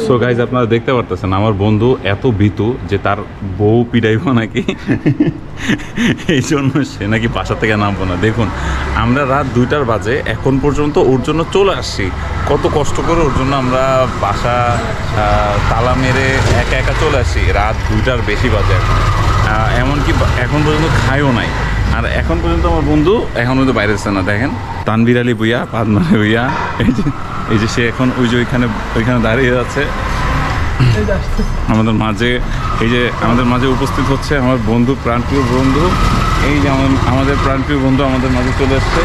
So guys আপনারা দেখতে পারতেছেন আমার বন্ধু এত ভীতু যে তার বউ পিটাইব নাকি, এই জন্য সে নাকি বাসা থেকে নামবো না। দেখুন আমরা রাত 2টার বাজে এখন পর্যন্ত ওর জন্য চলে আসছি, কত কষ্ট করে ওর জন্য আমরা বাসা তালা মেরে একা একা চলে আসছি। রাত 2টার বেশি বাজে এখন, এমনকি এখন পর্যন্ত খাইও নাই। আর এখন পর্যন্ত আমার বন্ধু এখন পর্যন্ত বাইরে আসছে না। দেখেন তানভীর আলী ভুইয়া, পাদমারে ভুইয়া, এই যে সে এখন ওইখানে দাঁড়িয়ে আছে আমাদের মাঝে। এই যে আমাদের মাঝে উপস্থিত হচ্ছে আমার বন্ধু, প্রাণপ্রিয় বন্ধু। এই যে আমাদের প্রাণপ্রিয় বন্ধু আমাদের মাঝে চলে আসছে।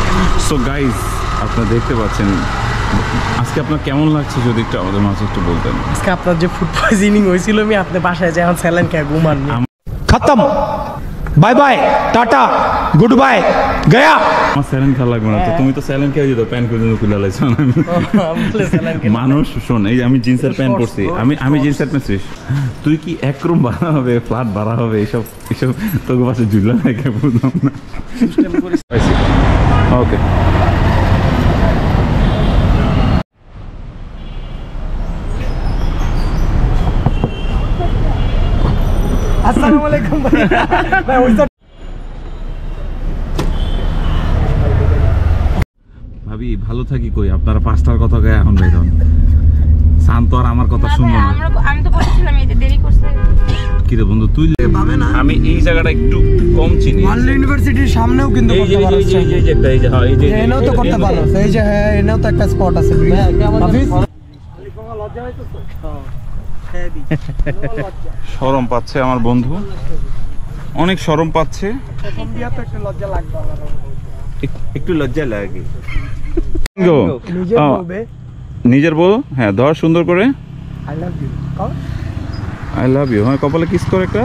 সো গাইজ আপনারা দেখতে পাচ্ছেন, আজকে আপনার কেমন লাগছে যদি একটু আমাদের মাঝে একটু বলতেন। আজকে আপনার যে ফুড পয়জনিং হয়েছিল, আমি আপনার বাসায় যাই এখন স্যালাইন খেয়ে ঘুমান খতম, bye bye, tata, good bye, Gaya. আমার স্যালাইন খেলা লাগবে না তো, তুমি তো স্যালাইন খেয়ে যেত, প্যান্ট পর্যন্ত খুলে লাইছো। মানুষ শোন, এই আমি জিন্সের প্যান্ট পরছি, আমি জিন্সের প্যান্ট, তুই কি একরম ভাড়া হবে, ফ্ল্যাট ভাড়া হবে, এইসব তোকে পাশে ঝুলা লাগে বুঝলাম না। ওকে আসসালামু আলাইকুম ভাই। ভাবি ভালো থাকি কই, আপনারা 5টার কথা গায়ে এখন বেরোন। শান্ত আর আমার কথা শুনবো না। আমি তো বলেছিলাম এই যে দেরি করছে। কি রে বন্ধু, তুই ভাবে না আমি এই জায়গাটা একটু কম চিনি। ওয়ার্ল্ড ইউনিভার্সিটির সামনেও কিন্তু করতে পারো, এনেও তো করতে পারো। এই যে হ্যাঁ, এনেও তো একটা স্পট আছে। হাফিজ লজ্জা হইতেছে, শরম পাচ্ছে আমার বন্ধু, অনেক শরম পাচ্ছে। একটু লজ্জা লাগে। নিজের বউ, হ্যাঁ ধর সুন্দর করে, আই লাভ ইউ। হ্যাঁ কপালে কিস করে একটা,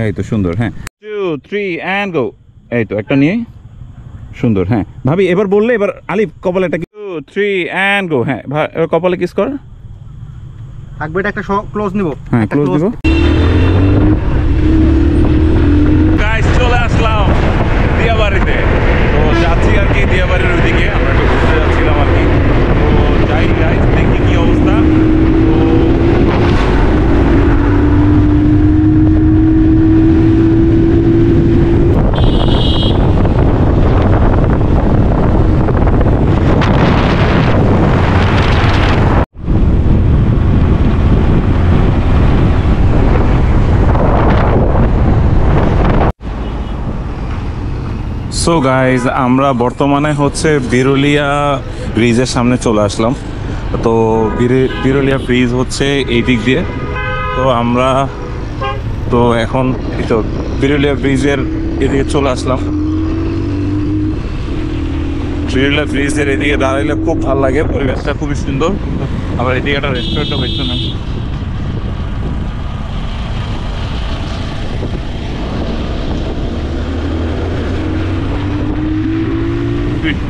এই তো সুন্দর। হ্যাঁ 2 3 and go। এই তো একটা নিয়ে সুন্দর। হ্যাঁ ভাবি এবার বললে, এবার আলিফ কপালে একটা 2 3 and go। হ্যাঁ এবার কপালে কিস কর। থাকবে, এটা একটা ক্লোজ নিব। হ্যাঁ ক্লোজ দিব। গাইস চলে আসলাম দিয়াবাড়িতে, তো যাচ্ছি আর কি দিয়াবাড়ির ওইদিকে, আমরা একটু ঘুরতে যাচ্ছিলাম আর কি। তো যাই গাইস, দেখি কি অবস্থা। সো গাইজ আমরা বর্তমানে হচ্ছে বিরুলিয়া ব্রিজের সামনে চলে আসলাম। তো বিরুলিয়া ব্রিজ হচ্ছে এই দিক দিয়ে, তো আমরা তো এখন এই তো বিরুলিয়া ব্রিজের এদিকে চলে আসলাম। বিরুলিয়া ব্রিজের এদিকে দাঁড়াইলে খুব ভালো লাগে, পরিবেশটা খুবই সুন্দর। আবার এদিকে একটা রেস্টুরেন্টও হয়েছে না।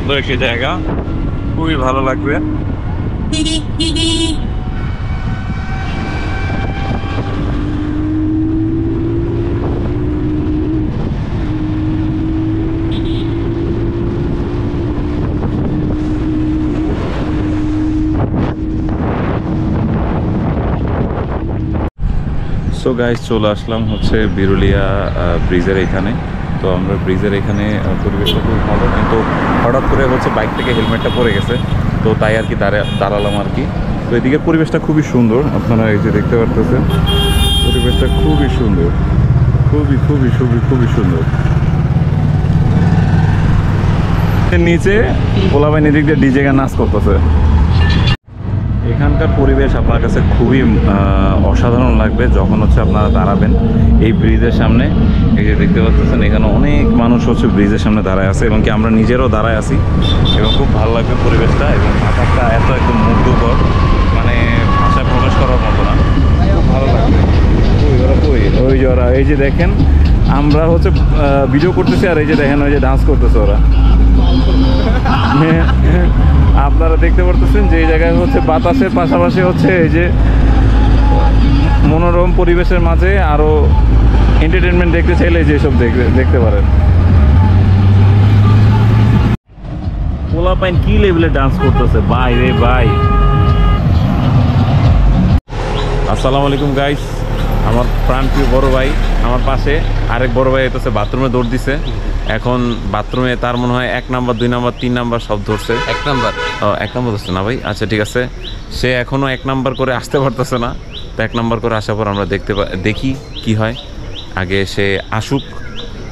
সুন্দর একটি জায়গা, খুবই ভালো লাগবে। সো গাইস চলে আসলাম হচ্ছে বিরুলিয়া ব্রিজের এখানে। তো আমরা ব্রিজের এখানে পরিবেশটা খুব ভালো, কিন্তু হঠাৎ করে হচ্ছে বাইক থেকে হেলমেটটা পড়ে গেছে, তো তাই আর কি দাঁড়ালাম আর কি। তো এদিকের পরিবেশটা খুবই সুন্দর, আপনারা এই যে দেখতে পারতেছেন, পরিবেশটা খুবই সুন্দর, খুবই খুবই খুবই খুবই সুন্দর। নিচে পোলাবাইন এদিক দিয়ে ডিজে গান নাচ করতেছে। এখানকার পরিবেশ আপনার কাছে খুবই অসাধারণ লাগবে যখন হচ্ছে আপনারা দাঁড়াবেন এই ব্রিজের সামনে। এই যে দেখতে পাচ্ছেন এখানে অনেক মানুষ হচ্ছে ব্রিজের সামনে দাঁড়ায় আছে, এবং কি আমরা নিজেরাও দাঁড়ায় আছি, এবং খুব ভালো লাগবে পরিবেশটা। এবং ভাষাটা এত একদম মুগ্ধকর, মানে ভাষায় প্রকাশ করার মতো না, খুব ভালো লাগবে। ওই যে ওরা, এই যে দেখেন আমরা হচ্ছে ভিডিও করতেছি, আর এই যে দেখেন ওই যে ডান্স করতেছে ওরা। আপনারা দেখতে পারতেছেন যে এই জায়গায় হচ্ছে বাতাসের পাশাপাশি হচ্ছে এই যে মনোরম পরিবেশের মাঝে আরো এন্টারটেনমেন্ট দেখতে চাইলে যেসব দেখতে পারেন। পোলাপাইন কি লেভেলে ডান্স করতেছে ভাই রে ভাই, আসসালামু আলাইকুম গাইস, আমার প্রাণপ্রিয় বড় ভাই আমার পাশে, আরেক বড় ভাই এটা বাথরুমে দৌড় দিছে। এখন বাথরুমে তার মনে হয় 1 নাম্বার 2 নাম্বার 3 নাম্বার সব ধরছে। 1 নাম্বার। ও 1 নাম্বার ধরছে না ভাই, আচ্ছা ঠিক আছে। সে এখনো 1 নাম্বার করে আসতে পারতেছে না, তো 1 নাম্বার করে আসার পর আমরা দেখি কি হয়। আগে সে আসুক,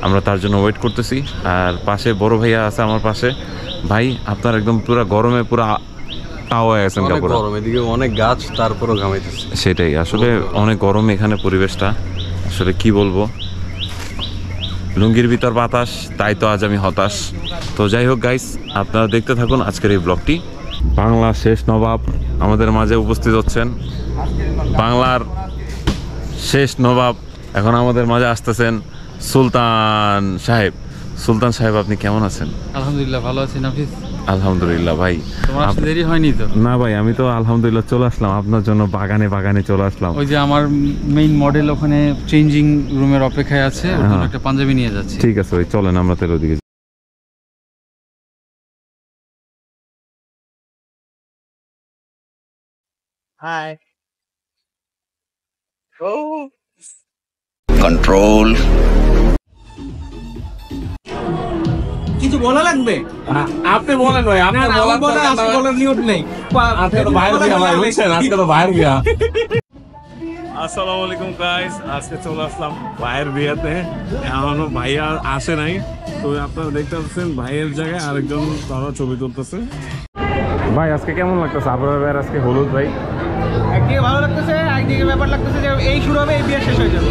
আমরা তার জন্য ওয়েট করতেছি। আর পাশে বড় ভাইয়া আছে আমার পাশে। ভাই আপনার একদম পুরো গরমে পুরো তাও হয়ে গেছেন অনেক কাপড়। গরম, এদিকে অনেক গাছ, তারপরও ঘামাইতেছে। সেটাই আসলে অনেক গরম এখানে পরিবেশটা, আসলে কি বলবো, লুঙ্গির ভিতর বাতাস, তাই তো আজ আমি হতাশ। তো যাই হোক গাইস, আপনারা দেখতে থাকুন আজকের এই ব্লগটি। বাংলা শেষ নবাব আমাদের মাঝে উপস্থিত হচ্ছেন। বাংলার শেষ নবাব এখন আমাদের মাঝে আসতেছেন সুলতান সাহেব। সুলতান সাহেব আপনি কেমন আছেন? আলহামদুলিল্লাহ ভালো আছি নাফিস। আলহামদুলিল্লাহ ভাই। তোমার আসতে দেরি হয়নি তো? না ভাই, আমি তো আলহামদুলিল্লাহ চলে আসলাম আপনার জন্য, বাগানে বাগানে চলে আসলাম। ওই যে আমার মেইন মডেল ওখানে চেঞ্জিং রুমের অপেক্ষায় আছে, ওর জন্য একটা পাঞ্জাবি নিয়ে যাচ্ছি। ঠিক আছে ভাই, চলেন আমরা তাহলে ওদিকে। control কিছু বলা লাগবে? আপনি বলেন ভাই, আপনার বলার নিয়ত নেই। আজকে তো বাইরে গিয়া ভাই, বুঝছেন, আজকে তো বাইরে গিয়া। আসসালামু আলাইকুম গাইস, আজকে চলে আসলাম ভাইয়ের বিয়েতে। এখনো ভাইয়া আসে নাই, তো আপনারা দেখতে পাচ্ছেন ভাইয়ের জায়গায় আরেকজন তারা ছবি তুলতেছে। ভাই আজকে কেমন লাগতেছে আপনার ভাইয়ের আজকে হলুদ? ভাই একদিকে ভালো লাগতেছে, একদিকে ব্যাপার লাগতেছে যে এই শুরু হবে, এই বিয়ে শেষ হয়ে যাবে।